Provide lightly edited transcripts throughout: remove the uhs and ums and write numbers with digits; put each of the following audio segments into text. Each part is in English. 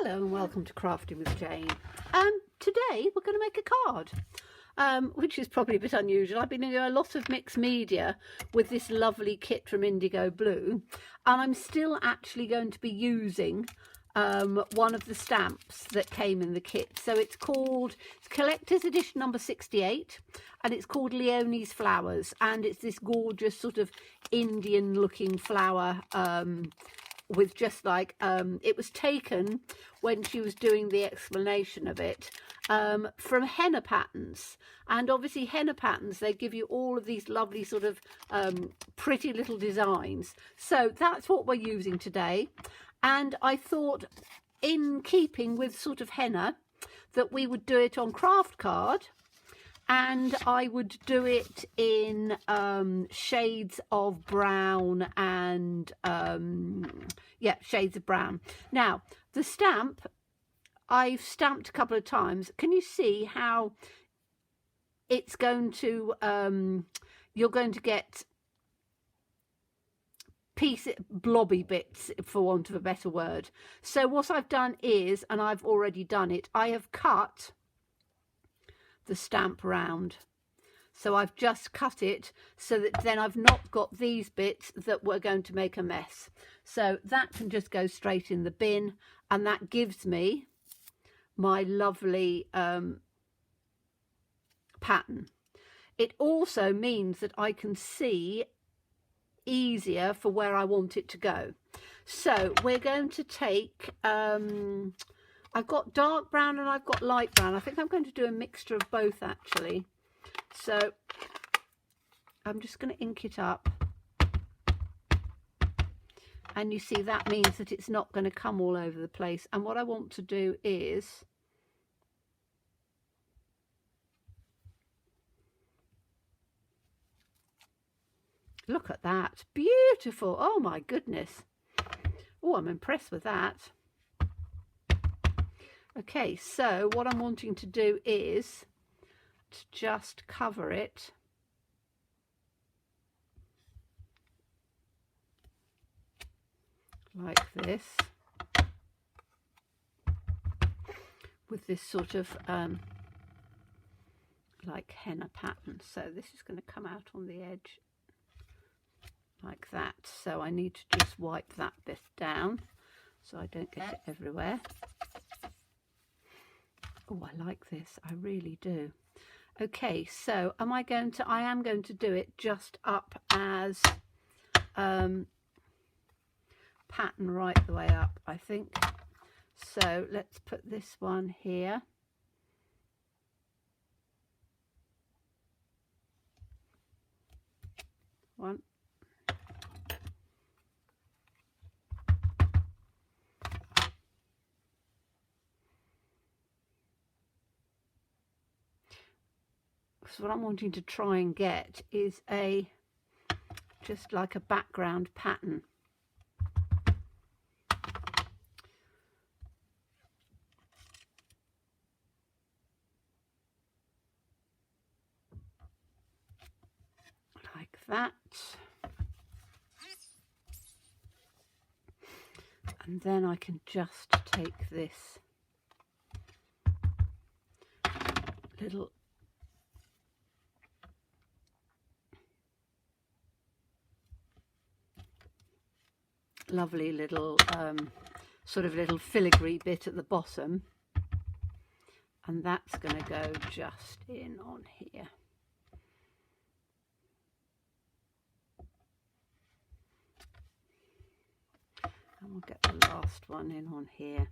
Hello and welcome to Crafting with Jane. Today we're going to make a card, which is probably a bit unusual. I've been doing a lot of mixed media with this lovely kit from Indigo Blue, and I'm still actually going to be using one of the stamps that came in the kit. So it's collector's edition number 68, and it's called Leonie's Flowers, and it's this gorgeous sort of Indian looking flower with just like it was taken when she was doing the explanation of it from henna patterns. And obviously henna patterns, they give you all of these lovely sort of pretty little designs. So that's what we're using today, and I thought, in keeping with sort of henna, that we would do it on craft card, and I would do it in shades of brown and yeah, shades of brown. Now the stamp, I've stamped a couple of times. Can you see how it's going to you're going to get blobby bits, for want of a better word. So what I've done is, and I've already done it, I have cut the stamp round. So I've just cut it so that then I've not got these bits that were going to make a mess. So that can just go straight in the bin, and that gives me my lovely pattern. It also means that I can see easier for where I want it to go. So we're going to take I've got dark brown and I've got light brown. I think I'm going to do a mixture of both actually. So I'm just going to ink it up, and you see that means that it's not going to come all over the place. And what I want to do is look at that, beautiful. Oh my goodness. Oh, I'm impressed with that. Okay, so what I'm wanting to do is to just cover it like this with this sort of like henna pattern. So this is going to come out on the edge like that. So I need to just wipe that bit down so I don't get it everywhere. Oh, I like this, I really do. Okay, so I am going to do it just up as pattern right the way up, I think. So let's put this one here. One. So what I'm wanting to try and get is just like a background pattern. Like that. And then I can just take this little lovely little sort of little filigree bit at the bottom, and that's going to go just in on here. And we'll get the last one in on here.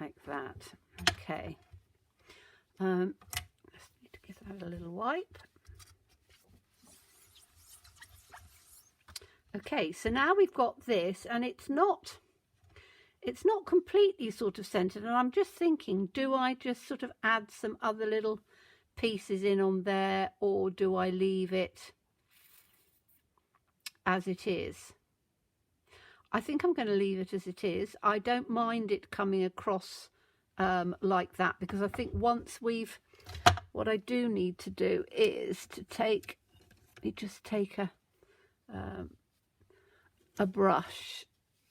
Like that. Okay. Just need to give that a little wipe. Okay, so now we've got this, and it's not completely sort of centered, and I'm just thinking, do I just sort of add some other little pieces in on there, or do I leave it as it is? I think I'm going to leave it as it is. I don't mind it coming across like that, because I think once what I do need to do is to take you just take a brush,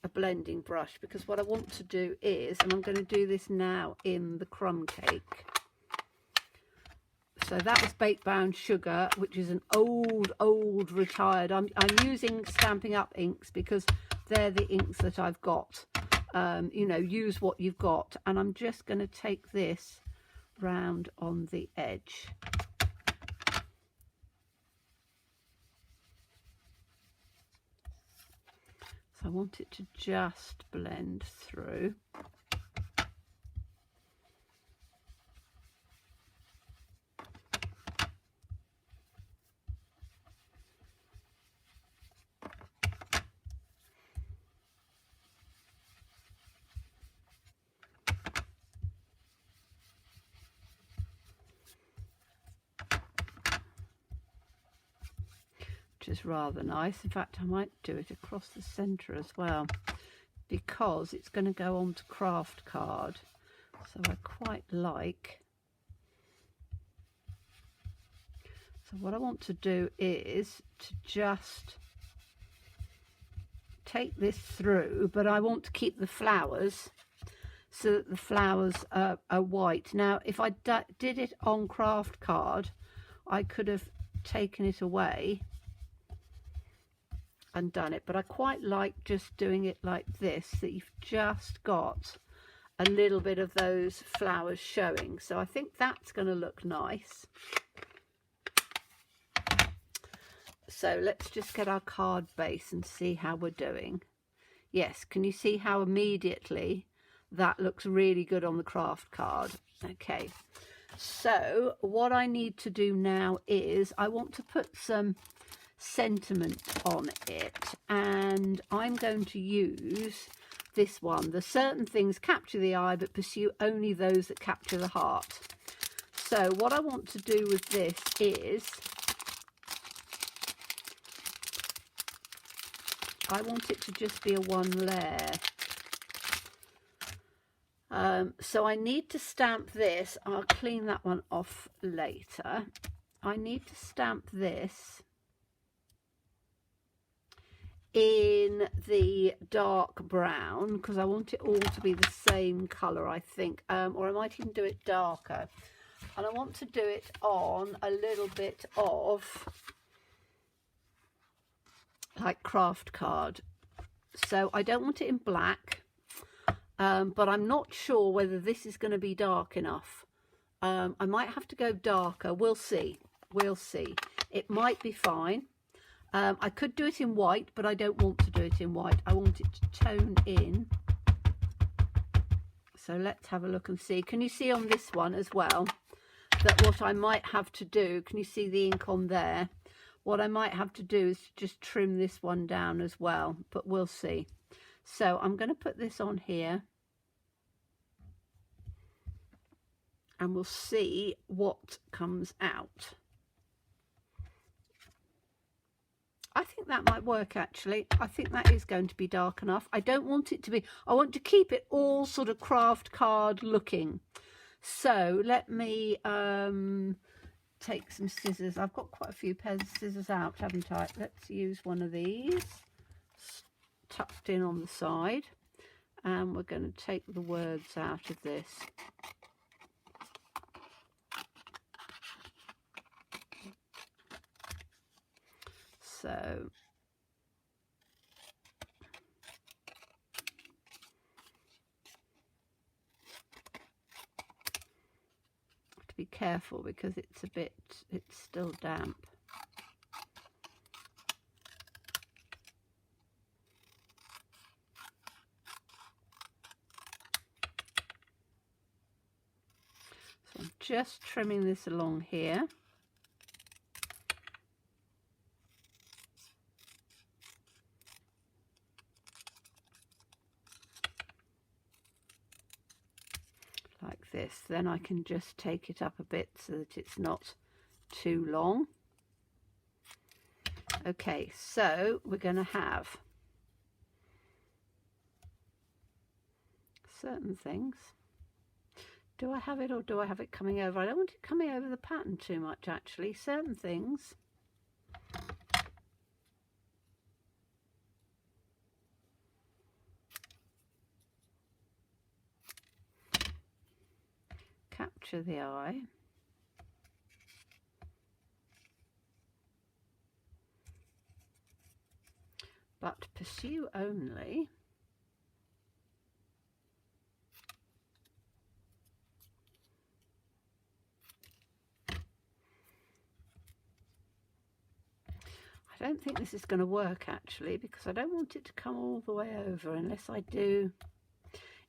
a blending brush, because what I want to do is, and I'm going to do this now in the crumb cake. So that was baked brown sugar, which is an old retired. I'm using Stampin' Up inks because they're the inks that I've got. You know, use what you've got. And I'm just going to take this round on the edge. So I want it to just blend through. Is rather nice. In fact, I might do it across the centre as well, because it's going to go on to craft card, so I quite like. So what I want to do is to just take this through, but I want to keep the flowers so that the flowers are white. Now if I did it on craft card, I could have taken it away and done it, but I quite like just doing it like this, that you've just got a little bit of those flowers showing. So I think that's going to look nice. So let's just get our card base and see how we're doing. Yes, can you see how immediately that looks really good on the craft card? Okay, so what I need to do now is I want to put some sentiment on it, and I'm going to use this one. The certain things capture the eye but pursue only those that capture the heart. So what I want to do with this is I want it to just be a one layer. So I need to stamp this. I'll clean that one off later. I need to stamp this in the dark brown because I want it all to be the same colour, I think, or I might even do it darker. And I want to do it on a little bit of like craft card. So I don't want it in black, but I'm not sure whether this is going to be dark enough. I might have to go darker. We'll see. We'll see. It might be fine. I could do it in white, but I don't want to do it in white. I want it to tone in. So let's have a look and see. Can you see on this one as well that what I might have to do, can you see the ink on there? What I might have to do is just trim this one down as well, but we'll see. So I'm going to put this on here and we'll see what comes out. I think that might work actually. I think that is going to be dark enough. I don't want it to be, I want to keep it all sort of craft card looking. So let me take some scissors. I've got quite a few pairs of scissors out, haven't I? Let's use one of these tucked in on the side, and we're going to take the words out of this. So have to be careful because it's still damp. So I'm just trimming this along here. Like this, then I can just take it up a bit so that it's not too long. Okay, so we're going to have certain things. Do I have it or do I have it coming over? I don't want it coming over the pattern too much actually. Certain things capture the eye. But pursue only. I don't think this is going to work actually, because I don't want it to come all the way over unless I do.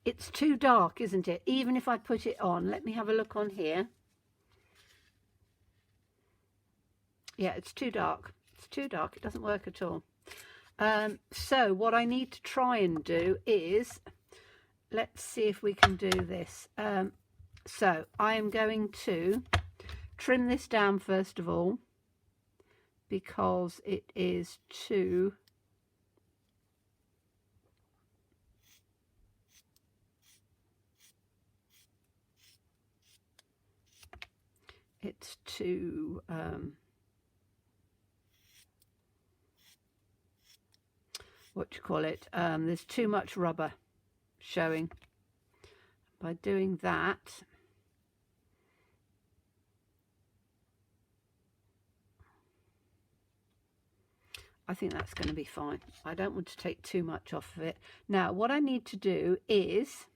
It's too dark, isn't it? Even if I put it on, let me have a look on here. Yeah, it's too dark. It's too dark. It doesn't work at all. So what I need to try and do is, let's see if we can do this. So I am going to trim this down first of all, because it is too what do you call it, there's too much rubber showing. By doing that, I think that's going to be fine. I don't want to take too much off of it. Now what I need to do is,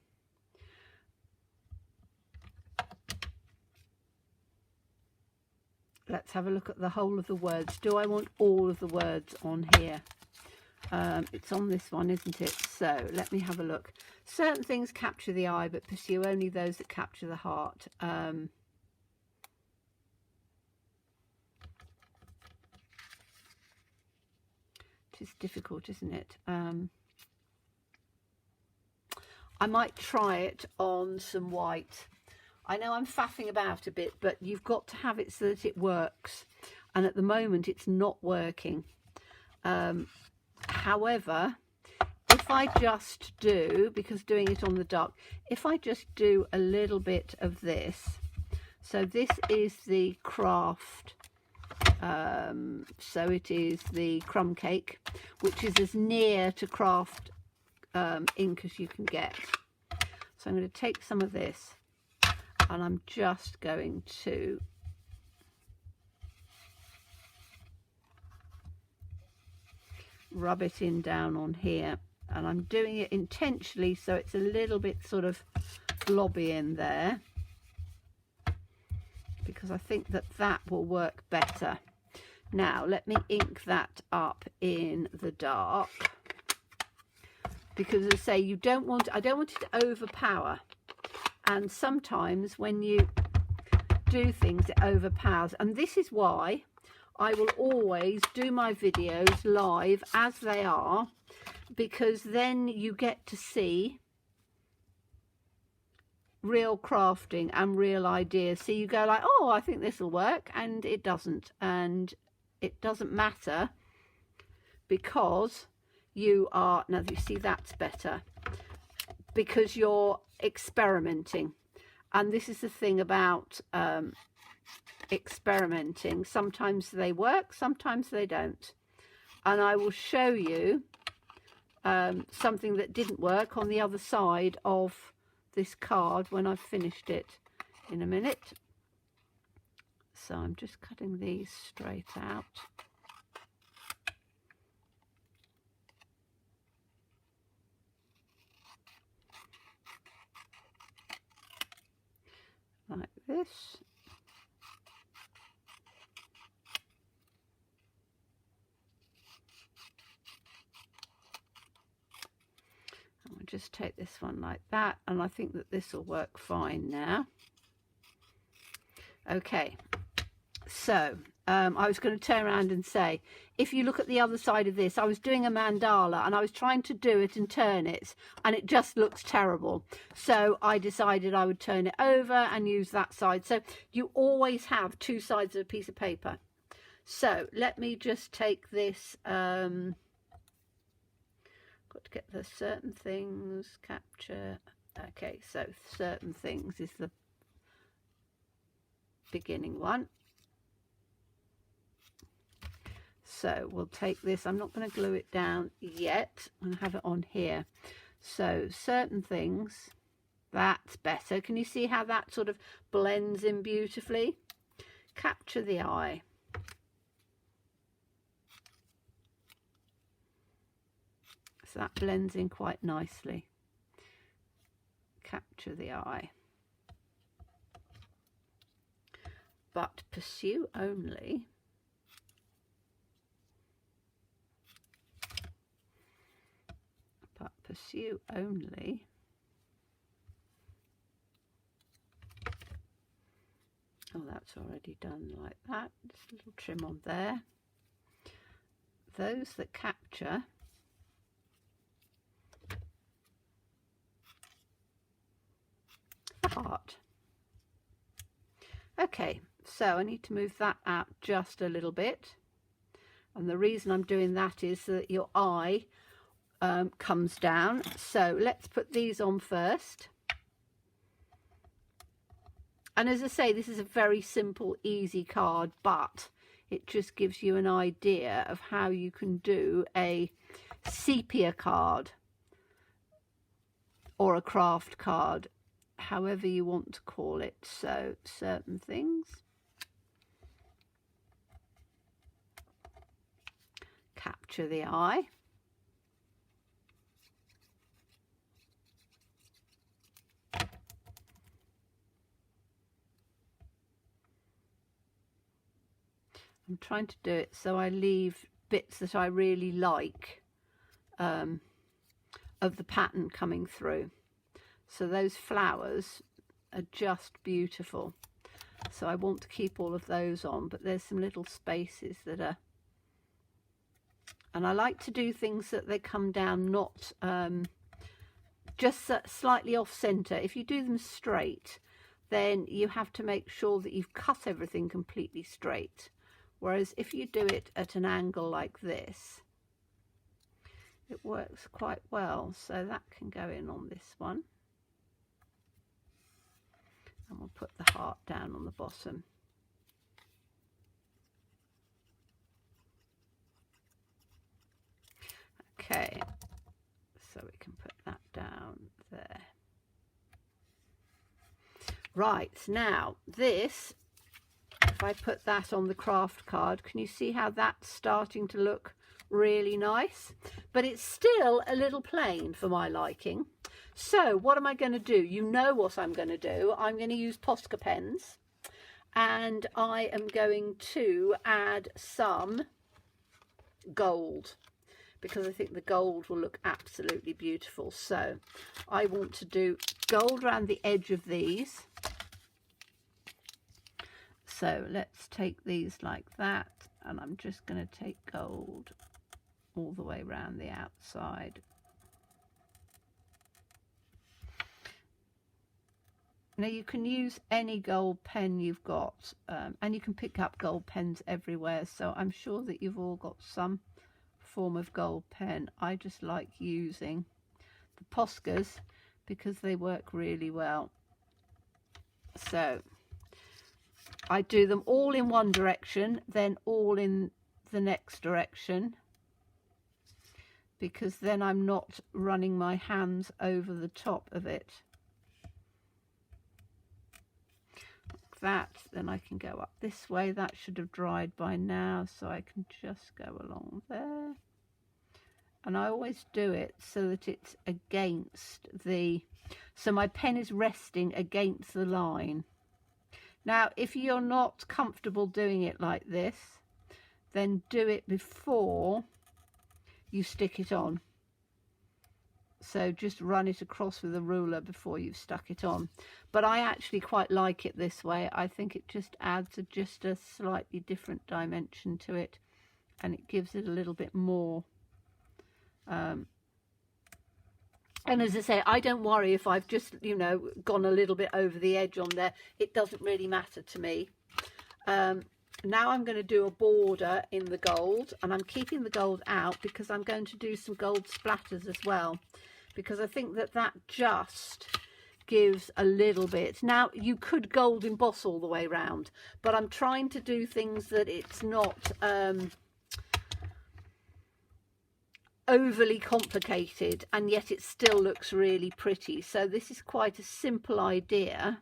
let's have a look at the whole of the words. Do I want all of the words on here? It's on this one, isn't it? So let me have a look. Certain things capture the eye, but pursue only those that capture the heart. It is difficult, isn't it? I might try it on some white. I know I'm faffing about a bit, but you've got to have it so that it works. And at the moment, it's not working. However, if I just do, because doing it on the dark, if I just do a little bit of this, so this is the craft, so it is the crumb cake, which is as near to craft ink as you can get. So I'm going to take some of this and I'm just going to rub it in down on here, and I'm doing it intentionally so it's a little bit sort of blobby in there, because I think that that will work better. Now let me ink that up in the dark, because as I say, I don't want it to overpower, and sometimes when you do things it overpowers, and this is why I will always do my videos live as they are, because then you get to see real crafting and real ideas. So you go like, oh, I think this will work, and it doesn't. And it doesn't matter, because you are, now you see that's better, because you're experimenting. And this is the thing about experimenting. Sometimes they work, sometimes they don't. And I will show you something that didn't work on the other side of this card when I've finished it in a minute. So I'm just cutting these straight out. Like this. And we'll just take this one like that, and I think that this will work fine now. Okay, so I was going to turn around and say, if you look at the other side of this, I was doing a mandala and I was trying to do it and turn it, and it just looks terrible. So I decided I would turn it over and use that side. So you always have two sides of a piece of paper. So let me just take this, got to get the certain things, capture. Okay, so certain things is the beginning one. So we'll take this, I'm not going to glue it down yet, I'm going to have it on here. So certain things That's better. Can you see how that sort of blends in beautifully? Capture the eye. So that blends in quite nicely. Capture the eye. But pursue only. But pursue only. Oh, that's already done like that. Just a little trim on there. Those that capture the heart. Okay, so I need to move that out just a little bit. And the reason I'm doing that is so that your eye comes down. So let's put these on first. And as I say, this is a very simple, easy card, but it just gives you an idea of how you can do a sepia card or a craft card, however you want to call it. So certain things. Capture the eye. I'm trying to do it so I leave bits that I really like of the pattern coming through. So those flowers are just beautiful. So I want to keep all of those on, but there's some little spaces that are, and I like to do things that they come down not just slightly off center. If you do them straight, then you have to make sure that you've cut everything completely straight. Whereas if you do it at an angle like this, it works quite well. So that can go in on this one. And we'll put the heart down on the bottom. Okay, so we can put that down there. Right, now this, if I put that on the craft card, can you see how that's starting to look really nice? But it's still a little plain for my liking. So what am I going to do? You know what I'm going to do. I'm going to use Posca pens, and I am going to add some gold, because I think the gold will look absolutely beautiful. So I want to do gold around the edge of these. So let's take these like that, and I'm just going to take gold all the way around the outside. Now you can use any gold pen you've got, and you can pick up gold pens everywhere, so I'm sure that you've all got some form of gold pen. I just like using the Poscas because they work really well. So I do them all in one direction, then all in the next direction, because then I'm not running my hands over the top of it. Like that, then I can go up this way. That should have dried by now, so I can just go along there. And I always do it so that it's against the, so my pen is resting against the line. Now, if you're not comfortable doing it like this, then do it before you stick it on. So just run it across with a ruler before you've stuck it on. But I actually quite like it this way. I think it just adds just a slightly different dimension to it, and it gives it a little bit more. And as I say, I don't worry if I've just, you know, gone a little bit over the edge on there. It doesn't really matter to me. Now I'm going to do a border in the gold, and I'm keeping the gold out because I'm going to do some gold splatters as well, because I think that that just gives a little bit. Now you could gold emboss all the way around, but I'm trying to do things that it's not overly complicated, and yet it still looks really pretty. So this is quite a simple idea,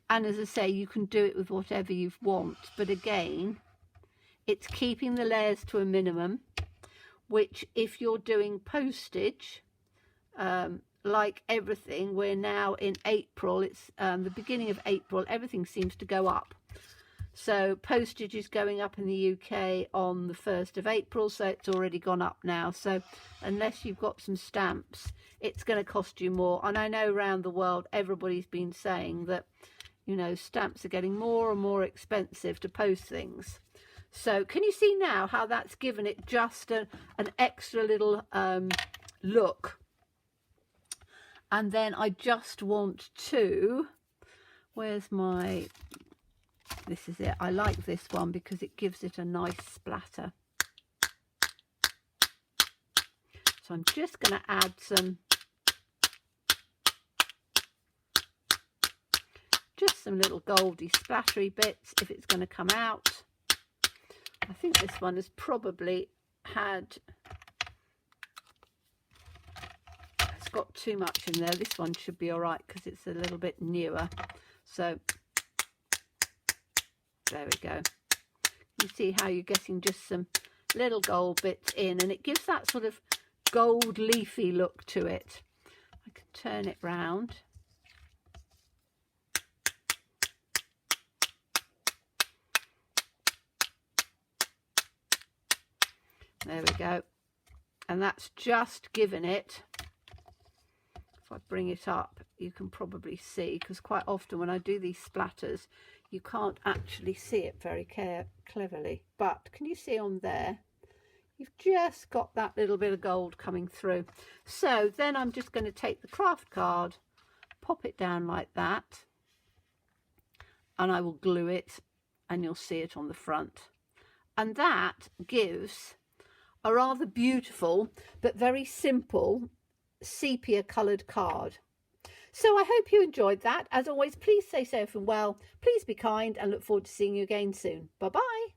and as I say, you can do it with whatever you want, but again, it's keeping the layers to a minimum, which if you're doing postage, like everything, we're now in April, it's the beginning of April, everything seems to go up. So postage is going up in the UK on the 1st of April, so it's already gone up now. So unless you've got some stamps, it's going to cost you more. And I know around the world, everybody's been saying that, you know, stamps are getting more and more expensive to post things. So can you see now how that's given it just an extra little look? And then I just want to, where's my... This is it. I like this one because it gives it a nice splatter. So I'm just going to add just some little goldy splattery bits if it's going to come out. I think this one has probably had, it's got too much in there. This one should be all right because it's a little bit newer. So there we go. You see how you're getting just some little gold bits in, and it gives that sort of gold leafy look to it. I can turn it round. There we go. And that's just given it, if I bring it up, you can probably see, because quite often when I do these splatters, you can't actually see it very cleverly. But can you see on there? You've just got that little bit of gold coming through. So then I'm just going to take the craft card, pop it down like that, and I will glue it, and you'll see it on the front. And that gives a rather beautiful but very simple sepia coloured card. So I hope you enjoyed that. As always, please stay safe and well, please be kind, and look forward to seeing you again soon. Bye bye.